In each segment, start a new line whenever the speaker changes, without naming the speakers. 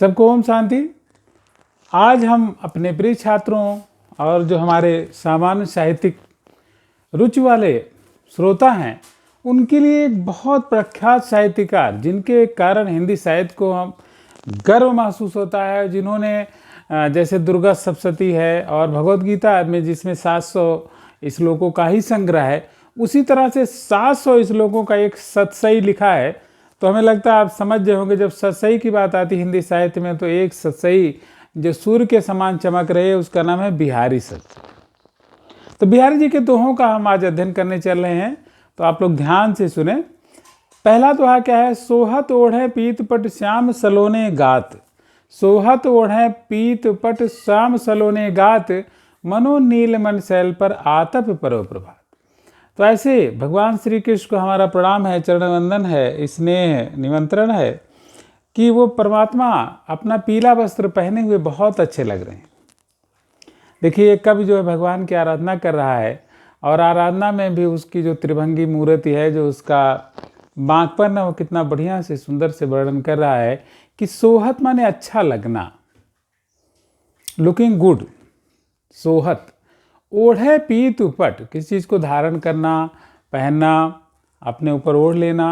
सबको ओम शांति। आज हम अपने प्रिय छात्रों और जो हमारे सामान्य साहित्यिक रुचि वाले श्रोता हैं उनके लिए एक बहुत प्रख्यात साहित्यकार, जिनके कारण हिंदी साहित्य को हम गर्व महसूस होता है, जिन्होंने जैसे दुर्गा सप्तशती है और भगवद गीता में जिसमें 700 श्लोकों का ही संग्रह है, उसी तरह से 700 श्लोकों का एक सतसई लिखा है। तो हमें लगता है आप समझ गए होंगे, जब सतसई की बात आती है हिंदी साहित्य में तो एक सतसई जो सूर्य के समान चमक रहे उसका नाम है बिहारी सत। तो बिहारी जी के दोहों का हम आज अध्ययन करने चल रहे हैं, तो आप लोग ध्यान से सुने। पहला दोहा क्या है? सोहत ओढ़े पीत पट श्याम सलोने गात। सोहत ओढ़े पीत पट श्याम सलोने गात, मनो नील मन शैल पर आतप परो प्रभात। तो ऐसे भगवान श्री कृष्ण को हमारा प्रणाम है, चरण वंदन है, स्नेह निमंत्रण है कि वो परमात्मा अपना पीला वस्त्र पहने हुए बहुत अच्छे लग रहे हैं। देखिए, एक कवि जो है भगवान की आराधना कर रहा है और आराधना में भी उसकी जो त्रिभंगी मूर्ति है, जो उसका बांकपन है, वो कितना बढ़िया से सुंदर से वर्णन कर रहा है कि सोहत माने अच्छा लगना, लुकिंग गुड। सोहत ओढ़े पीत पट, किसी चीज़ को धारण करना, पहनना, अपने ऊपर ओढ़ लेना।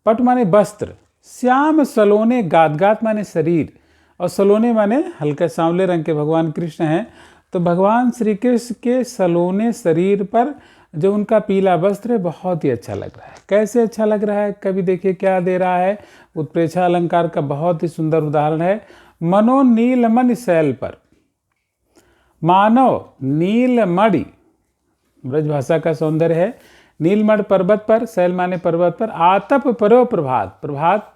पट माने वस्त्र। श्याम सलोने गात, गात माने शरीर, और सलोने माने हल्के सांवले रंग के भगवान कृष्ण हैं। तो भगवान श्री कृष्ण के सलोने शरीर पर जो उनका पीला वस्त्र है बहुत ही अच्छा लग रहा है। कैसे अच्छा लग रहा है? कवि देखिए क्या दे रहा है, उत्प्रेक्षा अलंकार का बहुत ही सुंदर उदाहरण है। मनो नीलमणि शैल पर, मानव नीलमणि ब्रज भाषा का सौंदर्य है। नीलमणि पर्वत पर, शैल माने पर्वत पर, आतप परो प्रभात, प्रभात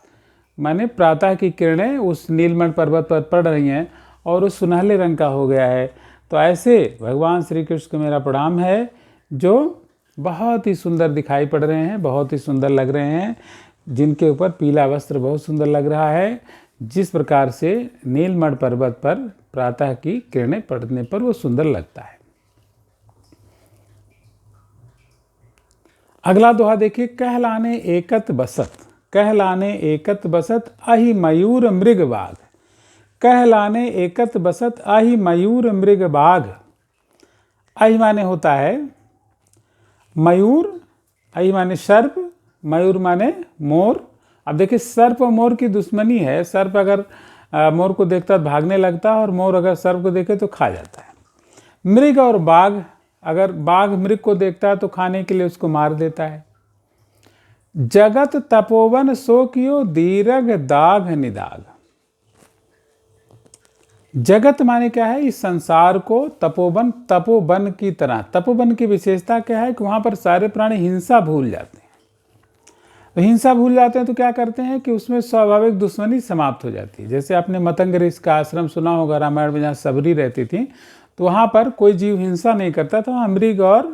माने प्रातः की किरणें उस नीलमणि पर्वत पर पड़ रही हैं और वो सुनहले रंग का हो गया है। तो ऐसे भगवान श्री कृष्ण को मेरा प्रणाम है, जो बहुत ही सुंदर दिखाई पड़ रहे हैं, बहुत ही सुंदर लग रहे हैं, जिनके ऊपर पीला वस्त्र बहुत सुंदर लग रहा है। जिस प्रकार से नीलमणि पर्वत पर प्रातः की किरणें पड़ने पर वो सुंदर लगता है। अगला दोहा देखिए, कहलाने एकत बसत। कहलाने एकत बसत अहि मयूर मृग बाघ। कहलाने एकत बसत अहि मयूर मृग बाघ। अहि माने होता है मयूर, अहि माने सर्प, मयूर माने मोर। अब देखिए, सर्प और मोर की दुश्मनी है। सर्प अगर मोर को देखता तो भागने लगता है और मोर अगर सर्प को देखे तो खा जाता है। मृग और बाघ, अगर बाघ मृग को देखता है तो खाने के लिए उसको मार देता है। जगत तपोवन सो कियो दीर्घ दाघ निदाघ। जगत माने क्या है? इस संसार को तपोवन, तपोवन की तरह। तपोवन की विशेषता क्या है कि वहां पर सारे प्राणी हिंसा भूल जाते हैं। तो हिंसा भूल जाते हैं तो क्या करते हैं कि उसमें स्वाभाविक दुश्मनी समाप्त हो जाती है। जैसे आपने मतंग ऋषि का आश्रम सुना होगा रामायण में, जहाँ सबरी रहती थी, तो वहाँ पर कोई जीव हिंसा नहीं करता था। वहाँ मृग और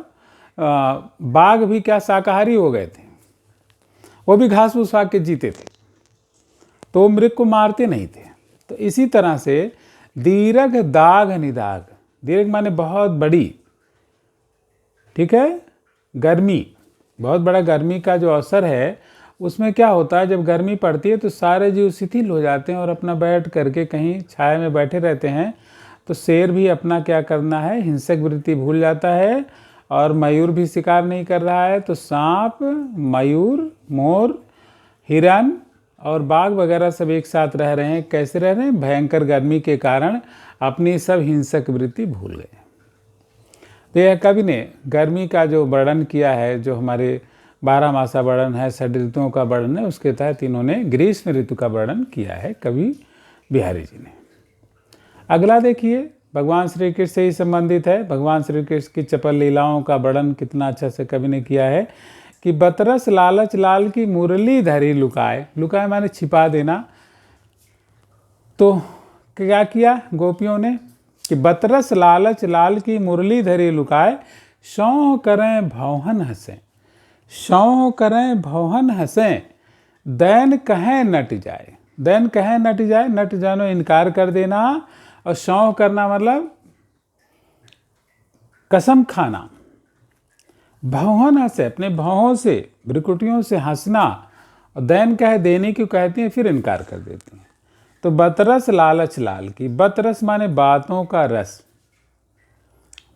बाघ भी क्या शाकाहारी हो गए थे, वो भी घास फूस खा के जीते थे, तो मृग को मारते नहीं थे। तो इसी तरह से दीर्घ दाघ निदाघ, दीर्घ माने बहुत बड़ी, ठीक है, गर्मी, बहुत बड़ा गर्मी का जो अवसर है उसमें क्या होता है, जब गर्मी पड़ती है तो सारे जीव शिथिल हो जाते हैं और अपना बैठ करके कहीं छाया में बैठे रहते हैं। तो शेर भी अपना क्या करना है, हिंसक वृत्ति भूल जाता है, और मयूर भी शिकार नहीं कर रहा है। तो सांप, मयूर, मोर, हिरन और बाघ वगैरह सब एक साथ रह रहे हैं। कैसे रह रहे हैं? भयंकर गर्मी के कारण अपनी सब हिंसक वृत्ति भूल गए। तो यह कवि ने गर्मी का जो वर्णन किया है, जो हमारे 12 मासा वर्णन है, 6 ऋतुओं का वर्णन है, उसके तहत इन्होंने ग्रीष्म ऋतु का वर्णन किया है कवि बिहारी जी ने। अगला देखिए, भगवान श्री कृष्ण से ही संबंधित है। भगवान श्री कृष्ण की चपल लीलाओं का वर्णन कितना अच्छा से कवि ने किया है कि बतरस लालच लाल की मुरली धरी लुकाए। लुकाए माने छिपा देना। तो क्या किया गोपियों ने कि बतरस लालच लाल की मुरली धरी लुकाए, शौं करें भौहन हंसें। शौं करें भौहन हंसें, दैन कहें नट जाए। दैन कहें नट जाए, नट जानो इनकार कर देना, और शौं करना मतलब कसम खाना। भौहन हंसे, अपने भौहों से, भ्रुकुटियों से हंसना, और दैन कहे देने की कहती हैं, फिर इनकार कर देती हैं। तो बतरस लालच लाल की, बतरस माने बातों का रस,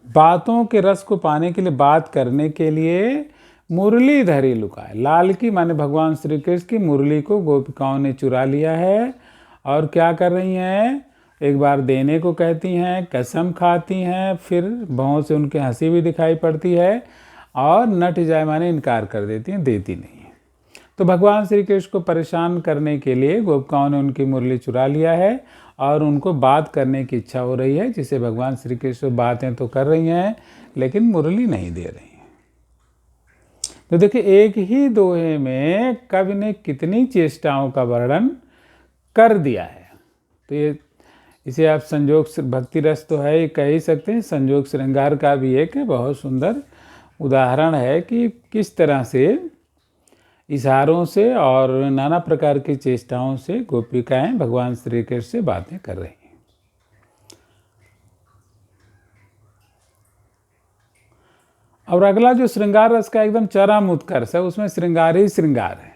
बातों के रस को पाने के लिए, बात करने के लिए मुरली धरी लुकाए। लाल की माने भगवान श्री कृष्ण की मुरली को गोपिकाओं ने चुरा लिया है और क्या कर रही हैं, एक बार देने को कहती हैं, कसम खाती हैं, फिर भौं से उनके हंसी भी दिखाई पड़ती है और नट जाए माने इनकार कर देती हैं, देती नहीं है। तो भगवान श्री कृष्ण को परेशान करने के लिए गोपिकाओं ने उनकी मुरली चुरा लिया है और उनको बात करने की इच्छा हो रही है, जिसे भगवान श्री कृष्ण बातें तो कर रही हैं लेकिन मुरली नहीं दे रही हैं। तो देखिए, एक ही दोहे में कवि ने कितनी चेष्टाओं का वर्णन कर दिया है। तो ये इसे आप संजोग भक्ति रस तो है, ये कह ही सकते हैं, संजोग श्रृंगार का भी एक बहुत सुंदर उदाहरण है कि किस तरह से इशारों से और नाना प्रकार की चेष्टाओं से गोपिकाएं भगवान श्री कृष्ण से बातें कर रही हैं। और अगला जो श्रृंगार रस का एकदम चरम उत्कर्ष है, उसमें श्रृंगार ही श्रृंगार है।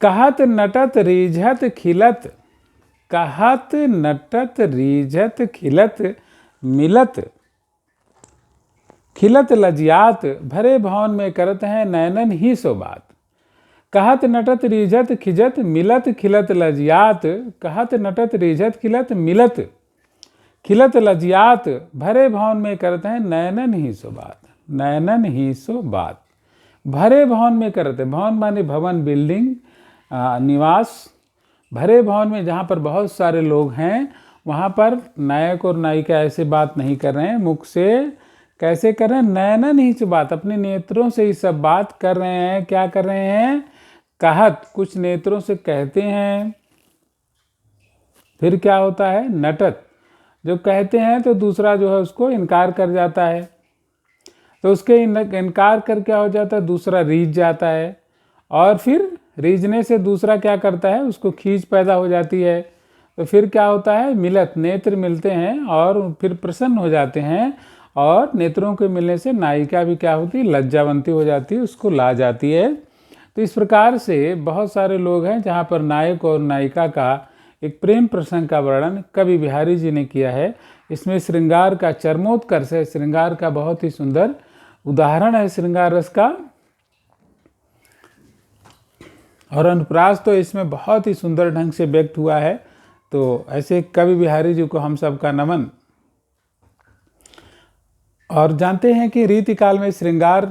कहत नटत रीझत खिलत, कहत नटत रीझत खिलत मिलत, खिलत लजियात भरे भवन में करत हैं नैनन ही सो बात। कहत नटत रीझत खिजत मिलत खिलत लजियात, कहत नटत रीझत खिलत मिलत खिलत लजियात भरे भवन में करते हैं नैनन ही सो बात। नैनन ही सो बात, भरे भवन में करते, भवन माने भवन, बिल्डिंग, निवास, भरे भवन में जहाँ पर बहुत सारे लोग हैं वहाँ पर नायक और नायिका ऐसे बात नहीं कर रहे हैं, मुख से कैसे कर रहे हैं, नैनन ही सो बात, अपने नेत्रों से ही सब बात कर रहे हैं। क्या कर रहे हैं, कहत, कुछ नेत्रों से कहते हैं, फिर क्या होता है, नटत, जो कहते हैं तो दूसरा जो है उसको इनकार कर जाता है, तो उसके इनकार कर क्या हो जाता है, दूसरा रीझ जाता है, और फिर रीझने से दूसरा क्या करता है, उसको खींच पैदा हो जाती है, तो फिर क्या होता है, मिलत, नेत्र मिलते हैं और फिर प्रसन्न हो जाते हैं, और नेत्रों के मिलने से नायिका भी क्या होती है, लज्जावंती हो जाती है, उसको ला जाती है। तो इस प्रकार से बहुत सारे लोग हैं जहाँ पर नायक और नायिका का एक प्रेम प्रसंग का वर्णन कवि बिहारी जी ने किया है। इसमें श्रृंगार का चरमोत्कर्ष है, श्रृंगार का बहुत ही सुंदर उदाहरण है श्रृंगार रस का, और अनुप्रास तो इसमें बहुत ही सुंदर ढंग से व्यक्त हुआ है। तो ऐसे कवि बिहारी जी को हम सबका नमन। और जानते हैं कि रीतिकाल में श्रृंगार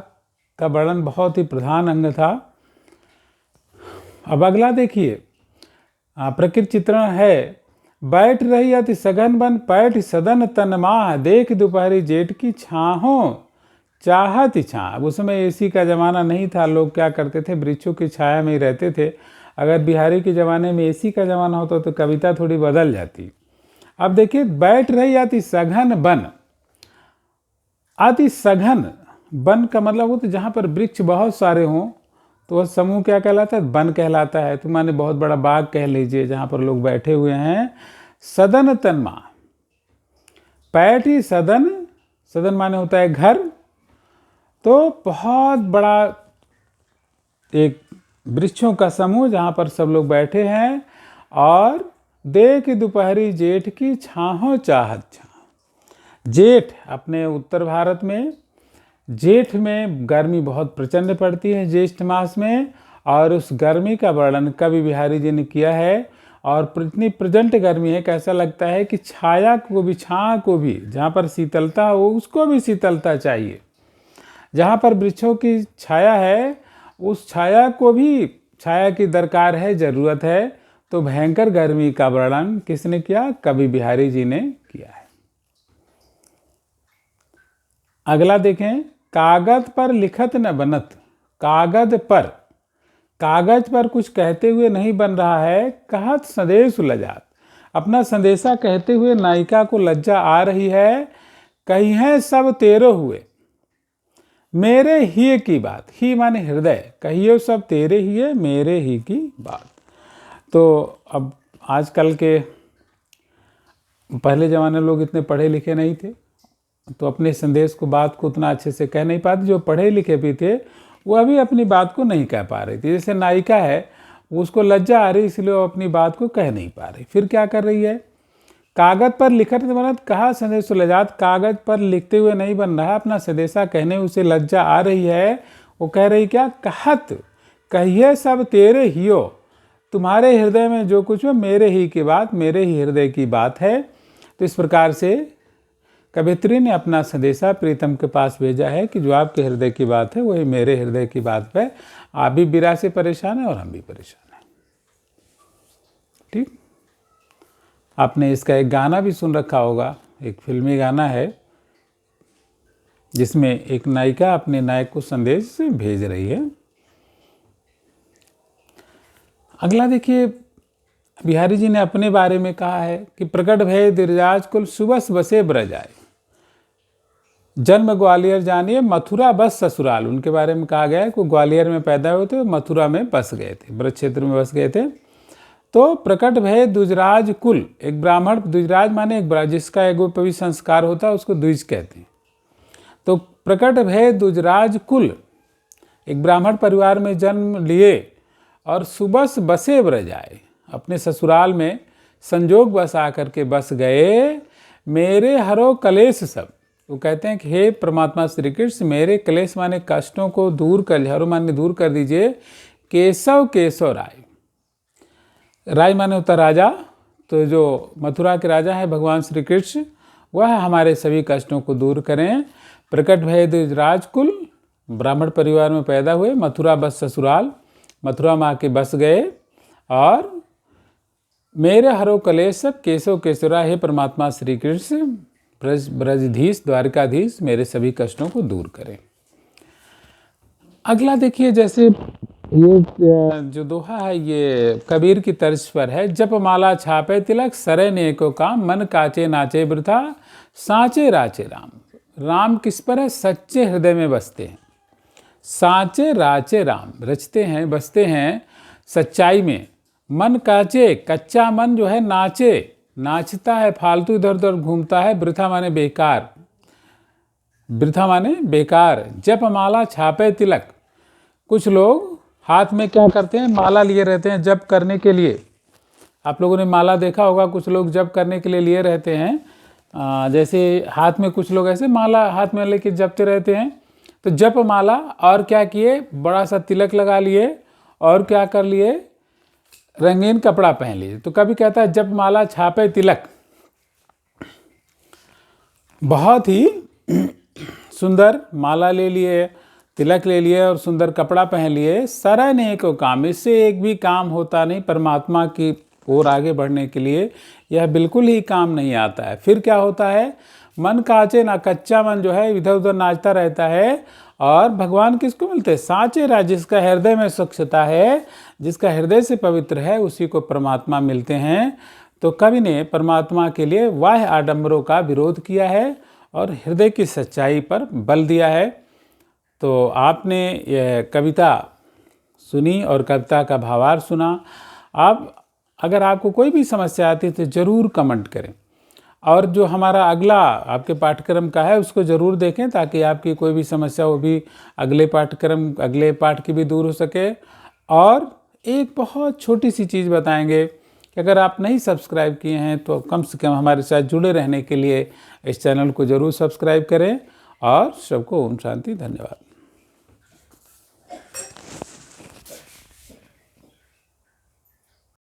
का वर्णन बहुत ही प्रधान अंग था। अब अगला देखिए, प्रकृति चित्रण है। बैठ रही अति सघन बन पैठ सदन तन माह, देख दोपहरी जेठ की छाहों चाहत छा। अब उस समय एसी का ज़माना नहीं था, लोग क्या करते थे, वृक्षों की छाया में ही रहते थे। अगर बिहारी के ज़माने में एसी का ज़माना होता तो कविता थोड़ी बदल जाती। अब देखिए, बैठ रही अति सघन बन, अति सघन वन का मतलब वो तो जहाँ पर वृक्ष बहुत सारे हों तो वह समूह क्या कहलाता है, वन कहलाता है। तो माने बहुत बड़ा बाग कह लीजिए जहाँ पर लोग बैठे हुए हैं। सदन तन्मा, पैठी सदन, सदन माने होता है घर, तो बहुत बड़ा एक वृक्षों का समूह जहाँ पर सब लोग बैठे हैं। और देख दोपहरी जेठ की छाहों चाहत छा। जेठ, अपने उत्तर भारत में जेठ में गर्मी बहुत प्रचंड पड़ती है, ज्येष्ठ मास में, और उस गर्मी का वर्णन कवि बिहारी जी ने किया है। और इतनी प्रचंड गर्मी है कि ऐसा लगता है कि छाया को भी, छाया को भी, जहाँ पर शीतलता हो उसको भी शीतलता चाहिए। जहाँ पर वृक्षों की छाया है उस छाया को भी छाया की दरकार है, ज़रूरत है। तो भयंकर गर्मी का वर्णन किसने किया, कवि बिहारी जी ने किया है। अगला देखें, कागज पर लिखत न बनत। कागज पर, कागज पर कुछ कहते हुए नहीं बन रहा है, कहत संदेश लजात। अपना संदेशा कहते हुए नायिका को लज्जा आ रही है। कही है सब तेरो हुए, मेरे ही की बात, ही माने हृदय, कहिए सब तेरे ही है, मेरे ही की बात। तो अब आजकल के, पहले ज़माने लोग इतने पढ़े लिखे नहीं थे तो अपने संदेश को, बात को उतना अच्छे से कह नहीं पाते। जो पढ़े लिखे भी थे वो अभी अपनी बात को नहीं कह पा रही थी। जैसे नायिका है, उसको लज्जा आ रही, इसलिए वो अपनी बात को कह नहीं पा रही। फिर क्या कर रही है, कागज पर लिखत बनत कहा संदेश लजात, कागज पर लिखते हुए नहीं बन रहा, अपना संदेशा कहने उसे लज्जा आ रही है। वो कह रही क्या, कहत कहिए सब तेरे ही हो, तुम्हारे हृदय में जो कुछ हो मेरे ही की बात, मेरे ही हृदय की बात है। तो इस प्रकार से कवियत्री ने अपना संदेशा प्रीतम के पास भेजा है कि जो आपके हृदय की बात है वही मेरे हृदय की बात है। आप भी विरह से परेशान हैं और हम भी परेशान हैं। ठीक, आपने इसका एक गाना भी सुन रखा होगा, एक फिल्मी गाना है जिसमें एक नायिका अपने नायक को संदेश भेज रही है। अगला देखिए, बिहारी जी ने अपने बारे में कहा है कि प्रकट भय दिरजाज कुल सुबस बसे ब्रज आए, जन्म ग्वालियर जानिए मथुरा बस ससुराल। उनके बारे में कहा गया है कि ग्वालियर में पैदा हुए थे, मथुरा में बस गए थे, ब्रज क्षेत्र में बस गए थे। तो प्रकट भय द्विजराज कुल, एक ब्राह्मण, द्विजराज माने एक जिसका एगो पवित्र संस्कार होता है उसको द्विज कहते हैं। तो प्रकट भय द्विजराज कुल, एक ब्राह्मण परिवार में जन्म लिए और सुबस बसे ब्रज आए, अपने ससुराल में संजोग बस आकर के बस गए। मेरे हरो कलेश सब, वो कहते हैं कि हे परमात्मा श्री कृष्ण, मेरे कलेश माने कष्टों को दूर कर, हरो माने दूर कर दीजिए। केशव केशव राय, राय माने होता राजा, तो जो मथुरा के राजा है भगवान श्री कृष्ण, वह हमारे सभी कष्टों को दूर करें। प्रकट भय द्विजराज कुल, ब्राह्मण परिवार में पैदा हुए, मथुरा बस ससुराल, मथुरा में आके बस गए। और मेरे हरो कलेश सब केशव केशवरा, हे परमात्मा श्री कृष्ण ब्रजधीश द्वारिकाधीश, मेरे सभी कष्टों को दूर करें। अगला देखिए, जैसे ये जो दोहा है ये कबीर की तर्ज पर है। जप माला छापे तिलक सरे ने को काम, मन काचे नाचे वृथा सांचे राचे राम। राम किस पर है, सच्चे हृदय में बसते हैं। सांचे राचे राम, रचते हैं बसते हैं सच्चाई में। मन काचे, कच्चा मन जो है नाचे, नाचता है, फालतू इधर उधर घूमता है। वृथा माने बेकार, वृथा माने बेकार। जप माला छापे तिलक, कुछ लोग हाथ में क्या करते हैं, माला लिए रहते हैं जप करने के लिए। आप लोगों ने माला देखा होगा, कुछ लोग जप करने के लिए लिए रहते हैं। जैसे हाथ में कुछ लोग ऐसे माला हाथ में लेके जपते रहते हैं। तो जप माला, और क्या किए, बड़ा सा तिलक लगा लिए, और क्या कर लिए, रंगीन कपड़ा पहन लिए। तो कभी कहता है जप माला छापे तिलक, बहुत ही सुंदर माला ले लिए, तिलक ले लिए और सुंदर कपड़ा पहन लिए। सरय ने को काम, इससे एक भी काम होता नहीं परमात्मा की ओर आगे बढ़ने के लिए, यह बिल्कुल ही काम नहीं आता है। फिर क्या होता है, मन काचे ना, कच्चा मन जो है इधर उधर नाचता रहता है। और भगवान किसको मिलते हैं, सांचे राज, जिसका हृदय में स्वच्छता है, जिसका हृदय से पवित्र है, उसी को परमात्मा मिलते हैं। तो कवि ने परमात्मा के लिए वाह्य आडंबरों का विरोध किया है और हृदय की सच्चाई पर बल दिया है। तो आपने यह कविता सुनी और कविता का भावार्थ सुना। आप अगर आपको कोई भी समस्या आती है तो ज़रूर कमेंट करें, और जो हमारा अगला आपके पाठ्यक्रम का है उसको ज़रूर देखें, ताकि आपकी कोई भी समस्या वो भी अगले पाठ की भी दूर हो सके। और एक बहुत छोटी सी चीज़ बताएंगे कि अगर आप नहीं सब्सक्राइब किए हैं तो कम से कम हमारे साथ जुड़े रहने के लिए इस चैनल को ज़रूर सब्सक्राइब करें। और सबको ओम शांति, धन्यवाद।